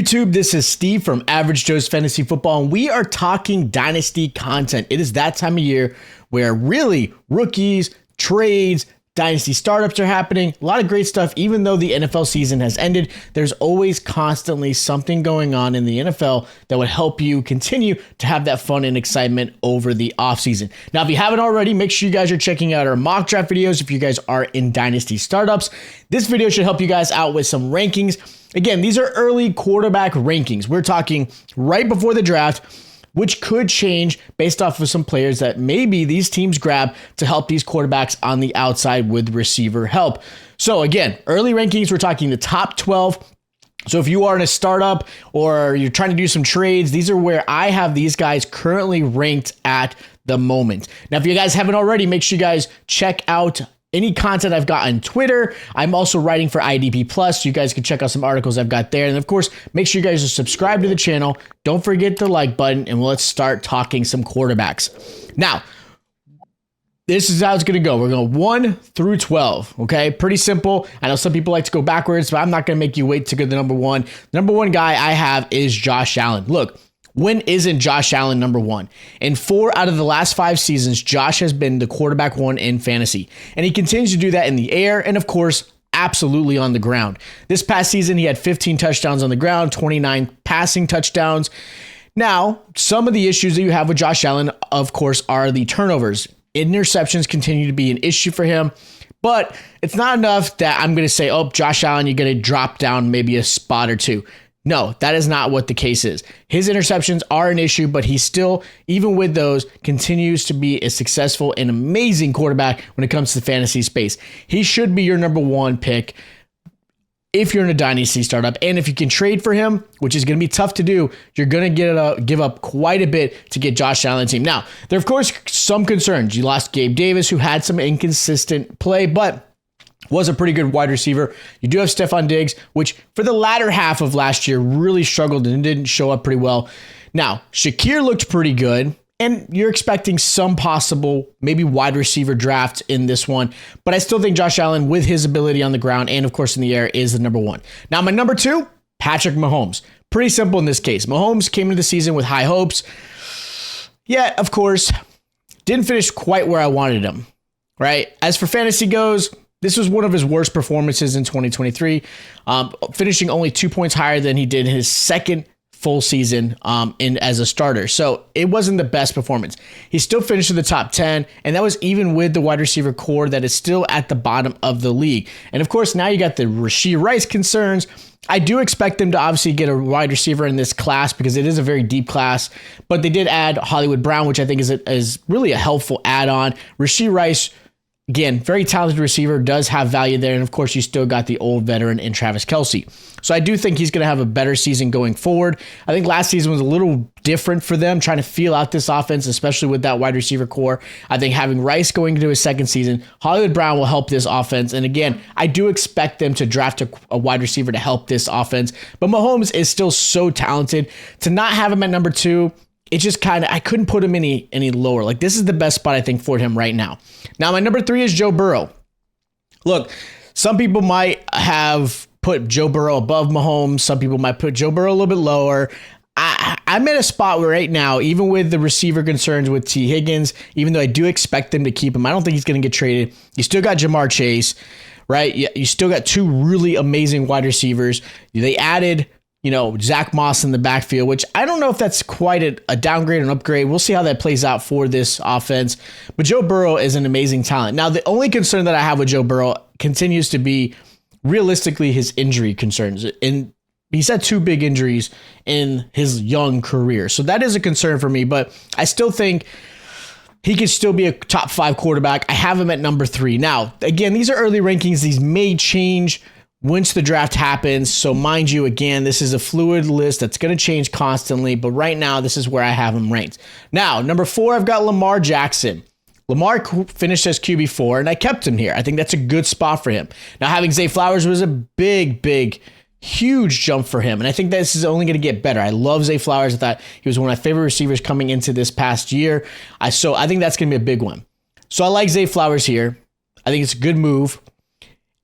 YouTube? This is Steve from Average Joe's Fantasy Football, and we are talking Dynasty content. It is that time of year where really rookies, trades, Dynasty startups are happening. A lot of great stuff. Even though the NFL season has ended, there's always constantly something going on in the NFL that would help you continue to have that fun and excitement over the offseason. Now, if you haven't already, make sure you guys are checking out our mock draft videos if you guys are in Dynasty startups. This video should help you guys out with some rankings. Again, these are early quarterback rankings. We're talking right before the draft, which could change based off of some players that maybe these teams grab to help these quarterbacks on the outside with receiver help. So again, early rankings, we're talking the top 12. So if you are in a startup or you're trying to do some trades, these are where I have these guys currently ranked at the moment. Now, if you guys haven't already, make sure you guys check out any content I've got on Twitter. I'm also writing for IDP Plus, so you guys can check out some articles I've got there. And of course, make sure you guys are subscribed to the channel. Don't forget the like button, and let's start talking some quarterbacks. Now, this is how it's going to go. We're going 1 through 12, okay? Pretty simple. I know some people like to go backwards, but I'm not going to make you wait to get the number one. The number one guy I have is Josh Allen. Look, when isn't Josh Allen number one? In 4 out of the last 5 seasons, Josh has been the quarterback one in fantasy. And he continues to do that in the air and, of course, absolutely on the ground. This past season, he had 15 touchdowns on the ground, 29 passing touchdowns. Now, some of the issues that you have with Josh Allen, of course, are the turnovers. Interceptions continue to be an issue for him. But it's not enough that I'm going to say, oh, Josh Allen, you're going to drop down maybe a spot or two. No, that is not what the case is. His interceptions are an issue, but he still, even with those, continues to be a successful and amazing quarterback when it comes to the fantasy space. He should be your number one pick if you're in a Dynasty startup. And if you can trade for him, which is going to be tough to do, you're going to give up quite a bit to get Josh Allen's team. Now, there are, of course, some concerns. You lost Gabe Davis, who had some inconsistent play, but was a pretty good wide receiver. You do have Stephon Diggs, which for the latter half of last year really struggled and didn't show up pretty well. Now, Shakir looked pretty good, and you're expecting some possible maybe wide receiver draft in this one. But I still think Josh Allen, with his ability on the ground and, of course, in the air, is the number one. Now, my number 2, Patrick Mahomes. Pretty simple in this case. Mahomes came into the season with high hopes. Yet, of course, didn't finish quite where I wanted him, right? As for fantasy goes, this was one of his worst performances in 2023, finishing only 2 points higher than he did in his second full season as a starter. So it wasn't the best performance. He still finished in the top 10, and that was even with the wide receiver core that is still at the bottom of the league. And of course, now you got the Rashee Rice concerns. I do expect them to obviously get a wide receiver in this class because it is a very deep class, but they did add Hollywood Brown, which I think is really a helpful add-on. Rashee Rice, again, very talented receiver, does have value there. And of course, you still got the old veteran in Travis Kelce. So I do think he's going to have a better season going forward. I think last season was a little different for them, trying to feel out this offense, especially with that wide receiver core. I think having Rice going into his second season, Hollywood Brown will help this offense. And again, I do expect them to draft a wide receiver to help this offense. But Mahomes is still so talented. To not have him at number 2, it just kind of, I couldn't put him any lower. Like, this is the best spot, I think, for him right now. Now, my number 3 is Joe Burrow. Look, some people might have put Joe Burrow above Mahomes. Some people might put Joe Burrow a little bit lower. I'm at a spot where right now, even with the receiver concerns with T. Higgins, even though I do expect them to keep him, I don't think he's going to get traded. You still got Jamar Chase, right? You still got 2 really amazing wide receivers. They added Zach Moss in the backfield, which I don't know if that's quite a downgrade or an upgrade. We'll see how that plays out for this offense. But Joe Burrow is an amazing talent. Now, the only concern that I have with Joe Burrow continues to be realistically his injury concerns. And he's had 2 big injuries in his young career. So that is a concern for me, but I still think he could still be a top 5 quarterback. I have him at number 3. Now, again, these are early rankings. These may change once the draft happens. So mind you, again, this is a fluid list that's going to change constantly, but right now this is where I have him ranked. Now, number 4, I've got Lamar Jackson. Lamar finished as QB4, and I kept him here. I think that's a good spot for him. Now, having Zay Flowers was a big, huge jump for him, and I think this is only going to get better. I love Zay Flowers. I thought he was one of my favorite receivers coming into this past year. So I think that's going to be a big one. So I like Zay Flowers here. I think it's a good move.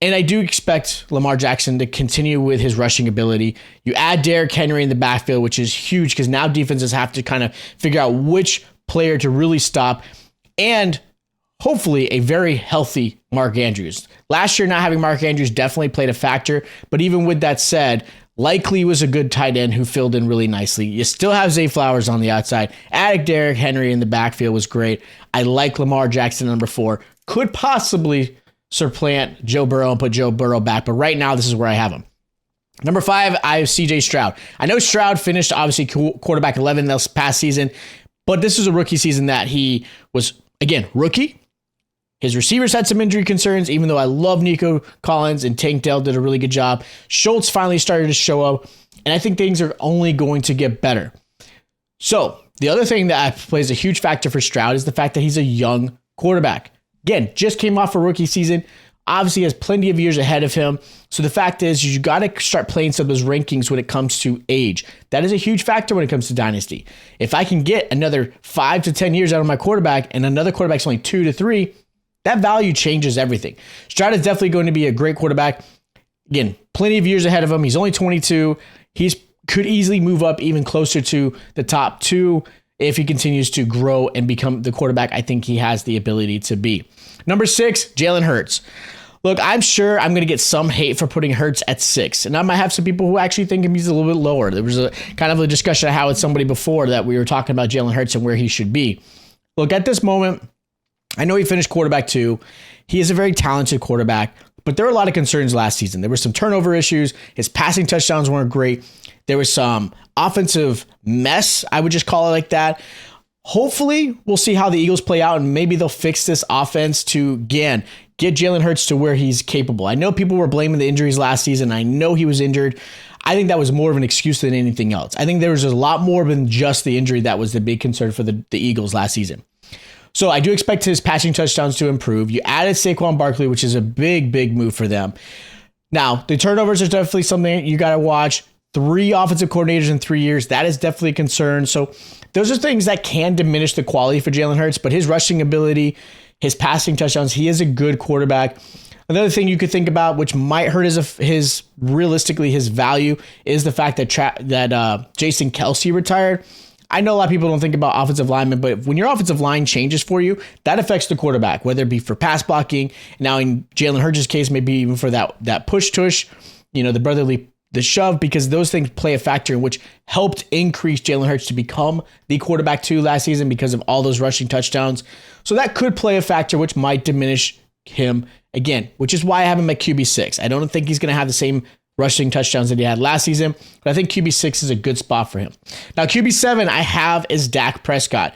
And I do expect Lamar Jackson to continue with his rushing ability. You add Derrick Henry in the backfield, which is huge because now defenses have to kind of figure out which player to really stop. And hopefully a very healthy Mark Andrews. Last year, not having Mark Andrews definitely played a factor. But even with that said, Likely was a good tight end who filled in really nicely. You still have Zay Flowers on the outside. Adding Derrick Henry in the backfield was great. I like Lamar Jackson, number 4. Could possibly supplant Joe Burrow and put Joe Burrow back. But right now, this is where I have him. Number 5, I have CJ Stroud. I know Stroud finished, obviously, quarterback 11 this past season. But this is a rookie season that he was, again, rookie. His receivers had some injury concerns, even though I love Nico Collins and Tank Dell did a really good job. Schultz finally started to show up, and I think things are only going to get better. So the other thing that plays a huge factor for Stroud is the fact that he's a young quarterback. Again, just came off a rookie season, obviously has plenty of years ahead of him. So the fact is you got to start playing some of those rankings when it comes to age. That is a huge factor when it comes to Dynasty. If I can get another 5 to 10 years out of my quarterback and another quarterback's only 2 to 3, that value changes everything. Stroud is definitely going to be a great quarterback. Again, plenty of years ahead of him. He's only 22. He could easily move up even closer to the top 2 if he continues to grow and become the quarterback I think he has the ability to be. Number 6, Jalen Hurts. Look, I'm sure I'm going to get some hate for putting Hurts at 6. And I might have some people who actually think he's a little bit lower. There was a kind of a discussion I had with somebody before that we were talking about Jalen Hurts and where he should be. Look, at this moment, I know he finished quarterback 2. He is a very talented quarterback, but there were a lot of concerns last season. There were some turnover issues. His passing touchdowns weren't great. There was some offensive mess, I would just call it like that. Hopefully, we'll see how the Eagles play out, and maybe they'll fix this offense to, again, get Jalen Hurts to where he's capable. I know people were blaming the injuries last season. I know he was injured. I think that was more of an excuse than anything else. I think there was a lot more than just the injury that was the big concern for the Eagles last season. So I do expect his passing touchdowns to improve. You added Saquon Barkley, which is a big, big move for them. Now, the turnovers are definitely something you got to watch. 3 offensive coordinators in 3 years, that is definitely a concern. So those are things that can diminish the quality for Jalen Hurts, but his rushing ability, his passing touchdowns, he is a good quarterback. Another thing you could think about, which might hurt his realistically his value, is the fact that Jason Kelce retired. I know a lot of people don't think about offensive linemen, but when your offensive line changes for you, that affects the quarterback, whether it be for pass blocking. Now, in Jalen Hurts' case, maybe even for that push-tush, the shove, because those things play a factor in which helped increase Jalen Hurts to become the quarterback 2 last season because of all those rushing touchdowns. So that could play a factor which might diminish him again, which is why I have him at QB6. I don't think he's going to have the same rushing touchdowns that he had last season, but I think QB6 is a good spot for him. Now, QB7 I have is Dak Prescott.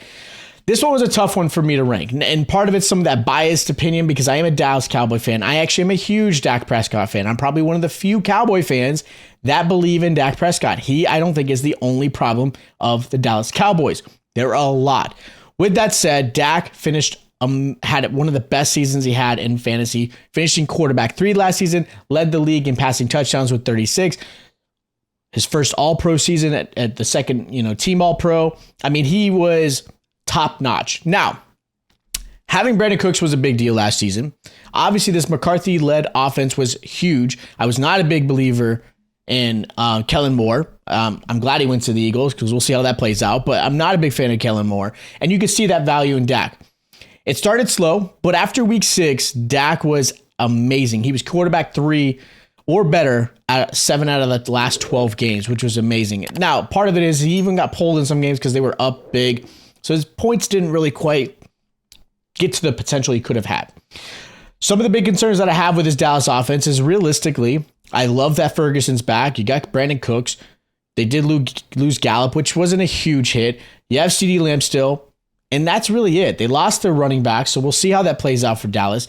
This one was a tough one for me to rank, and part of it's some of that biased opinion because I am a Dallas Cowboy fan. I actually am a huge Dak Prescott fan. I'm probably one of the few Cowboy fans that believe in Dak Prescott. He, I don't think, is the only problem of the Dallas Cowboys. There are a lot. With that said, Dak had one of the best seasons he had in fantasy, finishing quarterback 3 last season, led the league in passing touchdowns with 36. His first All-Pro season at the second, team All-Pro. I mean, he was top notch. Now, having Brandon Cooks was a big deal last season. Obviously, this McCarthy-led offense was huge. I was not a big believer in Kellen Moore. I'm glad he went to the Eagles because we'll see how that plays out, but I'm not a big fan of Kellen Moore. And you can see that value in Dak. It started slow, but after week 6, Dak was amazing. He was quarterback 3 or better at 7 out of the last 12 games, which was amazing. Now, part of it is he even got pulled in some games because they were up big. So his points didn't really quite get to the potential he could have had. Some of the big concerns that I have with his Dallas offense is realistically, I love that Ferguson's back. You got Brandon Cooks. They did lose Gallup, which wasn't a huge hit. You have CeeDee Lamb still. And that's really it. They lost their running back, so we'll see how that plays out for Dallas.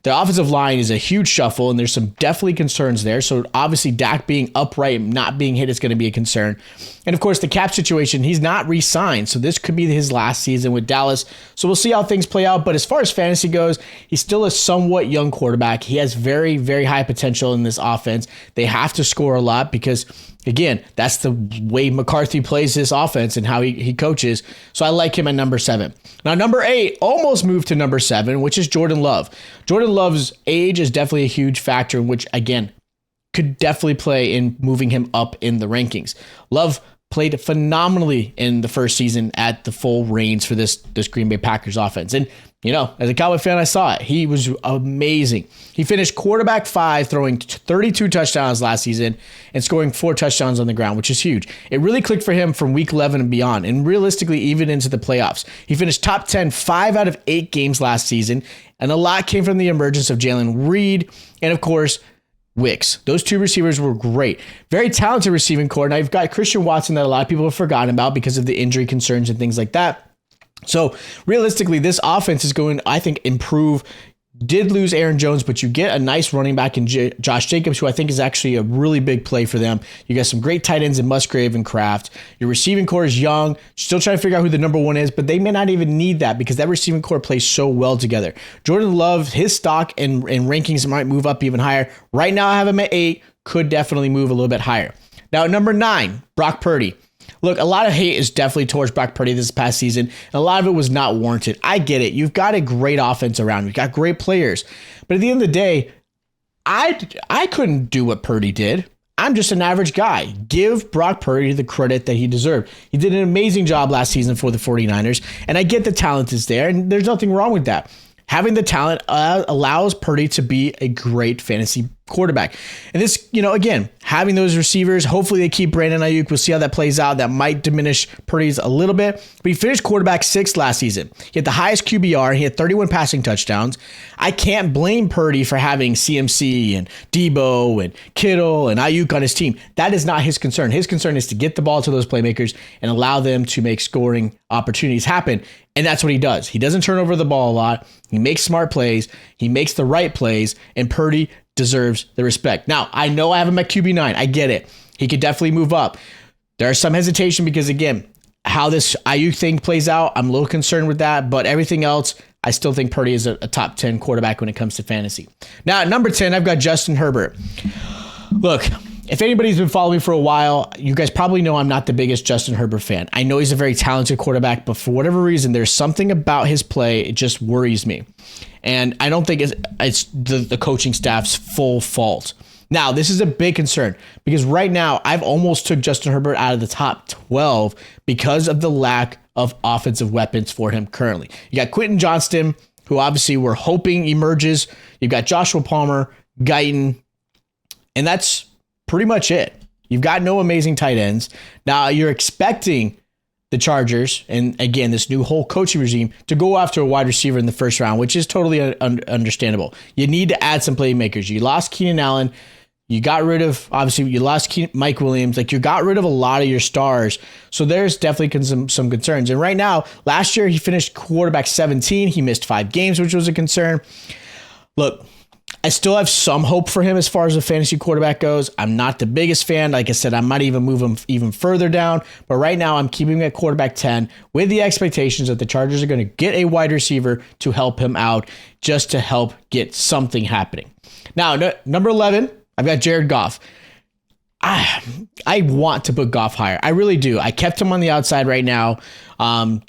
The offensive line is a huge shuffle, and there's some definitely concerns there. So obviously Dak being upright and not being hit is going to be a concern. And of course, the cap situation, he's not re-signed, so this could be his last season with Dallas. So we'll see how things play out. But as far as fantasy goes, he's still a somewhat young quarterback. He has very, very high potential in this offense. They have to score a lot because Again, that's the way McCarthy plays this offense and how he coaches. So I like him at number 7. Now, number 8 almost moved to number 7, which is Jordan Love. Jordan Love's age is definitely a huge factor in which, again, could definitely play in moving him up in the rankings. Love played phenomenally in the first season at the full reins for this Green Bay Packers offense. And, as a Cowboy fan, I saw it. He was amazing. He finished quarterback 5, throwing 32 touchdowns last season and scoring 4 touchdowns on the ground, which is huge. It really clicked for him from week 11 and beyond, and realistically, even into the playoffs. He finished top 10 5 out of 8 games last season, and a lot came from the emergence of Jalen Reed and, of course, Wicks. Those 2 receivers were great. Very talented receiving core. Now you've got Christian Watson that a lot of people have forgotten about because of the injury concerns and things like that. So realistically, this offense is going, I think, improve. Did lose Aaron Jones, but you get a nice running back in Josh Jacobs, who I think is actually a really big play for them. You got some great tight ends in Musgrave and Kraft. Your receiving core is young, still trying to figure out who the number 1 is, but they may not even need that because that receiving core plays so well together. Jordan Love, his stock and rankings might move up even higher. Right now I have him at 8, could definitely move a little bit higher. Now at number 9, Brock Purdy. Look, a lot of hate is definitely towards Brock Purdy this past season, and a lot of it was not warranted. I get it. You've got a great offense around. You've got great players. But at the end of the day, I couldn't do what Purdy did. I'm just an average guy. Give Brock Purdy the credit that he deserved. He did an amazing job last season for the 49ers, and I get the talent is there, and there's nothing wrong with that. Having the talent allows Purdy to be a great fantasy quarterback. And this, again, having those receivers, hopefully they keep Brandon Ayuk. We'll see how that plays out. That might diminish Purdy's a little bit. But he finished quarterback 6 last season. He had the highest QBR. He had 31 passing touchdowns. I can't blame Purdy for having CMC and Debo and Kittle and Ayuk on his team. That is not his concern. His concern is to get the ball to those playmakers and allow them to make scoring opportunities happen. And that's what he does. He doesn't turn over the ball a lot. He makes smart plays. He makes the right plays. And Purdy deserves the respect. Now, I know I have him at QB9. I get it. He could definitely move up. There's some hesitation because, again, how this Ayuk thing plays out, I'm a little concerned with that. But everything else, I still think Purdy is a top 10 quarterback when it comes to fantasy. Now, at number 10, I've got Justin Herbert. Look, if anybody's been following me for a while, you guys probably know I'm not the biggest Justin Herbert fan. I know he's a very talented quarterback, but for whatever reason, there's something about his play, it just worries me. And I don't think it's the coaching staff's full fault. Now, this is a big concern because right now I've almost took Justin Herbert out of the top 12 because of the lack of offensive weapons for him currently. You got Quentin Johnston, who obviously we're hoping emerges. You've got Joshua Palmer, Guyton, and that's pretty much it. You've got no amazing tight ends. Now you're expecting the Chargers, and again, this new whole coaching regime, to go after a wide receiver in the first round, which is totally understandable. You need to add some playmakers. You lost Keenan Allen. You got rid of, obviously, you lost Mike Williams. Like, you got rid of a lot of your stars. So there's definitely some concerns. And right now, last year, he finished quarterback 17. He missed 5 games, which was a concern. Look, I still have some hope for him as far as the fantasy quarterback goes. I'm not the biggest fan. Like I said, I might even move him even further down. But right now, I'm keeping him at quarterback 10 with the expectations that the Chargers are going to get a wide receiver to help him out, just to help get something happening. Now, number 11, I've got Jared Goff. I want to put Goff higher. I really do. I kept him on the outside right now. I'm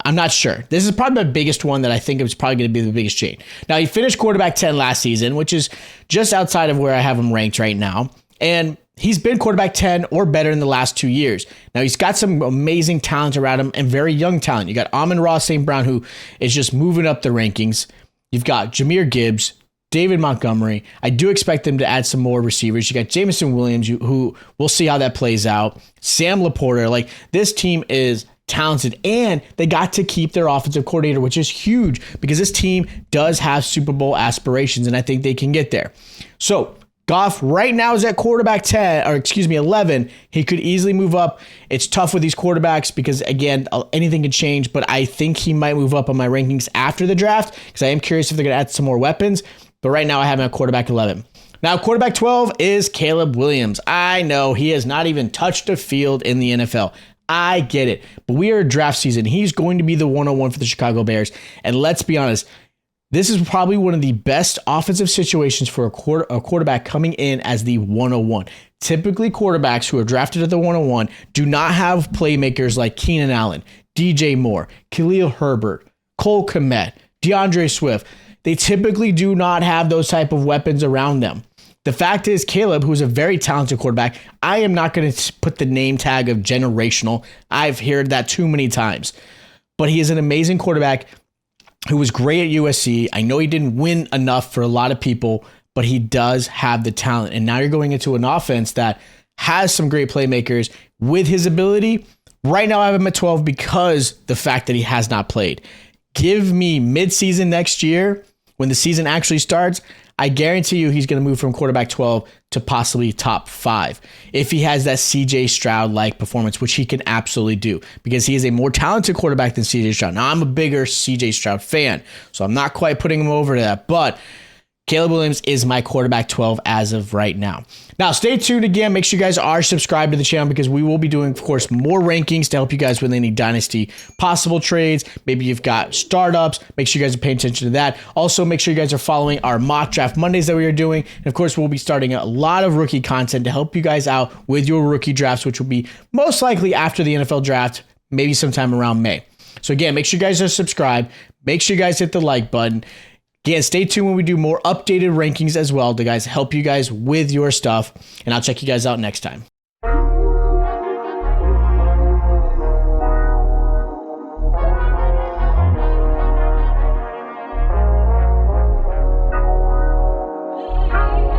not sure. This is probably the biggest one that I think it was probably going to be the biggest change. Now, he finished quarterback 10 last season, which is just outside of where I have him ranked right now. And he's been quarterback 10 or better in the last 2 years. Now, he's got some amazing talent around him and very young talent. You got Amon-Ra St. Brown, who is just moving up the rankings. You've got Jahmyr Gibbs, David Montgomery. I do expect them to add some more receivers. You got Jameson Williams, who we'll see how that plays out. Sam Laporta. Like, this team is talented, and they got to keep their offensive coordinator, which is huge because this team does have Super Bowl aspirations, and I think they can get there. So Goff right now is at quarterback 11. He could easily move up. It's tough with these quarterbacks because, again, anything can change, but I think he might move up on my rankings after the draft because I am curious if they're going to add some more weapons. But right now I have him at quarterback 11. Now, quarterback 12 is Caleb Williams. I know he has not even touched a field in the NFL. I get it, but we are a draft season. He's going to be the 101 for the Chicago Bears. And let's be honest, This is probably one of the best offensive situations for a quarterback coming in as the 101. Typically, quarterbacks who are drafted at the 101 do not have playmakers like Keenan Allen, DJ Moore, Khalil Herbert, Cole Kmet, DeAndre Swift. They typically do not have those type of weapons around them. The fact is, Caleb, who's a very talented quarterback, I am not going to put the name tag of generational. I've heard that too many times. But he is an amazing quarterback who was great at USC. I know he didn't win enough for a lot of people, but he does have the talent. And now you're going into an offense that has some great playmakers with his ability. Right now I have him at 12 because the fact that he has not played. Give me midseason next year when the season actually starts. I guarantee you he's going to move from quarterback 12 to possibly top 5 if he has that CJ Stroud-like performance, which he can absolutely do because he is a more talented quarterback than CJ Stroud. Now, I'm a bigger CJ Stroud fan, so I'm not quite putting him over to that, but Caleb Williams is my quarterback 12 as of right now. Now, stay tuned again. Make sure you guys are subscribed to the channel because we will be doing, of course, more rankings to help you guys with any Dynasty possible trades. Maybe you've got startups. Make sure you guys are paying attention to that. Also, make sure you guys are following our mock draft Mondays that we are doing. And, of course, we'll be starting a lot of rookie content to help you guys out with your rookie drafts, which will be most likely after the NFL draft, maybe sometime around May. So, again, make sure you guys are subscribed. Make sure you guys hit the like button. Again, stay tuned when we do more updated rankings as well to guys help you guys with your stuff. And I'll check you guys out next time.